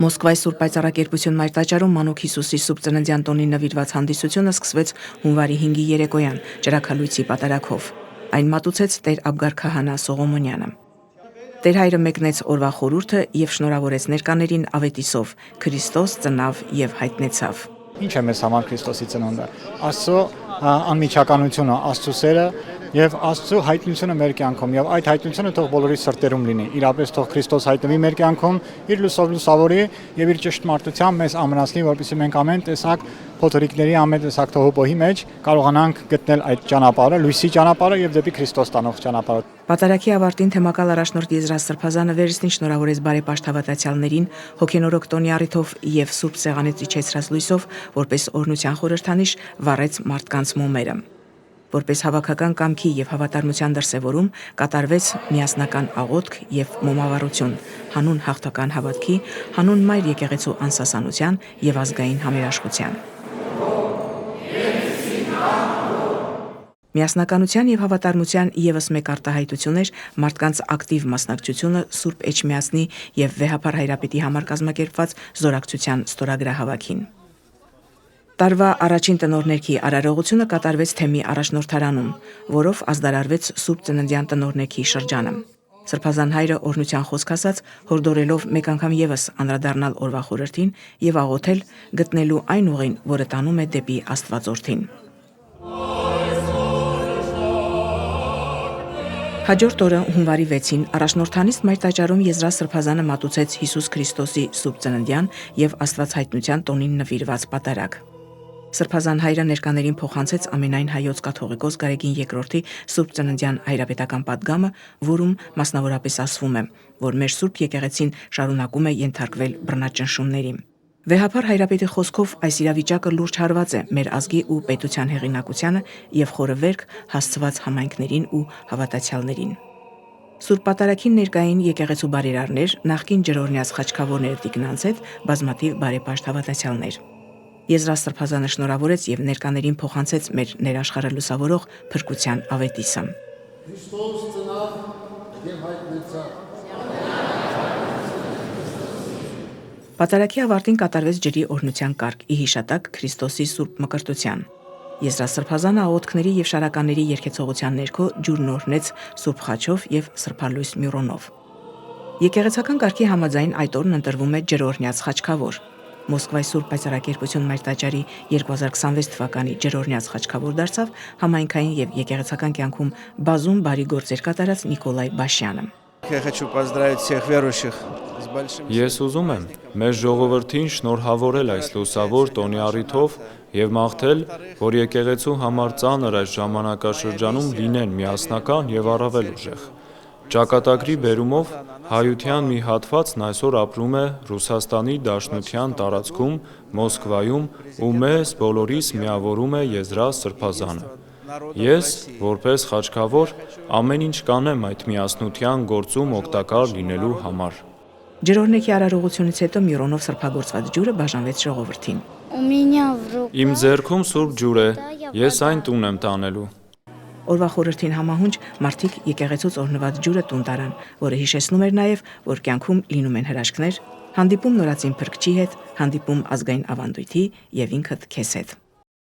Մոսկվայի Սուրբ Պայծառակերպություն մայրտաճարում Մանուկ Հիսուսի Սուրբ ծննդյան տոնին նվիրված հանդիսությունը սկսվեց հունվարի 5-ի երեկոյան ջրաքալույցի պատարագով։ Այն մատուցեց Տեր Աբգար քահանա Սողոմոնյանը։ Տեր հայրը մեկնեց օրվա խորհուրդը եւ շնորհավորեց ներկաներին ավետիսով. Քրիստոս ծնավ եւ հայտնեցավ։ Ինչ է մեզ համար Քրիստոսի ծնունդը։ Աստծո անմիջականությունը, Աստծո սերը եւ Աստծո հայտնությունը մեր կյանքում եւ այդ հայտնությունը թող բոլորի սրտերում լինի։ Իրապես թող Քրիստոս հայտնվի մեր կյանքում, իր լուսով լուսավորի եւ իր ճշտմարտությամբ մեզ ամրացնի, որպեսզի մենք ամեն տեսակ փոթորիկների, ամեն տեսակ թողոպոհի մեջ կարողանանք գտնել այդ ճանապարհը, լույսի ճանապարհը եւ դեպի Քրիստոս տանող ճանապարհը։ Պատարագի ավարտին թեմակալ առաջնորդ Եզրաս Սրբազանը վերստին շնորհավորեց բարեպաշտ հավատացյալներին հոգենորոք տոնի առիթով եւ Սուրբ Սեղանից իջեցրած լույսով, որպես օրհնության խորհրդանիշ վառեց մարդկանց մոմերը։ Որպես հավաքական կամքի եւ հավատարմության դրսեւորում կատարվեց միասնական աղոթք եւ մոմավառություն, հանուն հաղթական հավատքի, հանուն Մայր եկեղեցու անսասանության եւ ազգային համերաշխության։ Միասնականության եւ հավատարմության եւս մեկ արտահայտություն էր մարդկանց ակտիվ մասնակցությունը Սուրբ Էջմիածնի եւ Վեհափար Հայրապետի համար կազմակերպված զորակցության ստորագրահավաքին։ Տարվա առաջին տնօրներքի արարողությունը կատարվեց թեմի առաջնորդարանում, որով ազդարարվեց Սուրբ Ծննդյան տնօրներքի շրջանը։ Սրբազան հայրը օրհնության խոսք ասաց, հորդորելով մեկ անգամ եւս անդրադառնալ օրվա խորհրդին եւ աղոթել գտնելու այն ուղին, որը տանում է դեպի Աստվածորդին։ Հաջորդ օրը հունվարի 6-ին առաջնորդանիստ մայրտաճարում Եզրաս Սրբազանը մատուցեց Հիսուս Քրիստոսի Սուրբ Ծննդյան եւ Աստված հայտնության տոնին նվիրված պատարագ։ Սրբազան հայրը ներկաներին փոխանցեց ամենայն հայոց կաթողիկոս Գարեգին II-ի Սուրբ Ծննդյան հայրապետական պատգամը, որում մասնավորապես ասվում է, որ մեր Սուրբ եկեղեցին շարունակում է ենթարկվել բռնաճնշումների։ Վեհափար Հայրապետի խոսքով այս իրավիճակը լուրջ հարված է մեր ազգի ու պետության հեղինակությանը եւ խորը վերք հասցված համայնքներին ու հավատացյալներին։ Սուրբ Պատարագին ներկային եկեղեցու բարերարներ, նախկին ջրօրհնյաց խաչքավորներ Տիկնանցետ, բազմաթիվ բարեպաշտ հավատացյալներ։ Եզրաս Սրբազանը շնորհավորեց եւ ներկաներին փոխանցեց մեր ներաշխարհը լուսավորող փրկության ավետիսը։ Քրիստոս ծնավ եւ հայտնեցավ։ Պատարագի ավարտին կատարվեց ջրի օրհնության կարգ՝ ի հիշատակ Քրիստոսի Սուրբ Մկրտության։ Եզրաս Սրբազանը աղոթքների եւ շարականների երգեցողության ներքո ջուրն օրհնեց Սուրբ խաչով եւ սրբալույս մյուրոնով։ Եկեղեցական կարգի համաձայն այդ օրն ընտրվում է ջրօրհնյաց խաչքավոր։ Մոսկվայի Սուրբ Պայծառակերպություն մայրտաճարի 2026 թվականի ջրօրհնյաց խաչքավոր դարձավ համայնքային եւ եկեղեցական կյանքում բազում բարի գործեր կատարած Նիկոլայ Բաշյանը։ Ես ուզում եմ մեր ժողովրդին շնորհավորել այս լուսավոր տոնի առիթով եւ մաղթել, որ եկեղեցու համար ծանր այս ժամանակաշրջանում լինեն միասնական եւ առավել ուժեղ։ Ճակատագրի բերումով հայության մի հատվածն այսօր ապրում է Ռուսաստանի Դաշնության տարածքում, Մոսկվայում ու մեզ բոլորիս միավորում է Եզրաս Սրբազանը։ Ես, որպես խաչքավոր, ամեն ինչ կանեմ այդ միասնության գործում օգտակար լինելու համար։ Ջրօրհնեքի արարողությունից հետո մյուրոնով սրբագործված ջուրը բաժանվեց ժողովրդին։ Իմ ձեռքում սուրբ ջուր է, ես այն տուն եմ տանելու։ Օրվա խորհրդին համահունչ մարդիկ եկեղեցուց օրհնված ջուրը տուն տարան, որը հիշեցնում էր նաև, որ կյանքում լինում են հրաշքներ, հանդիպում նորածին փրկչի հետ, հանդիպում ազգային ավանդույթի եւ ինքդ քեզ հետ։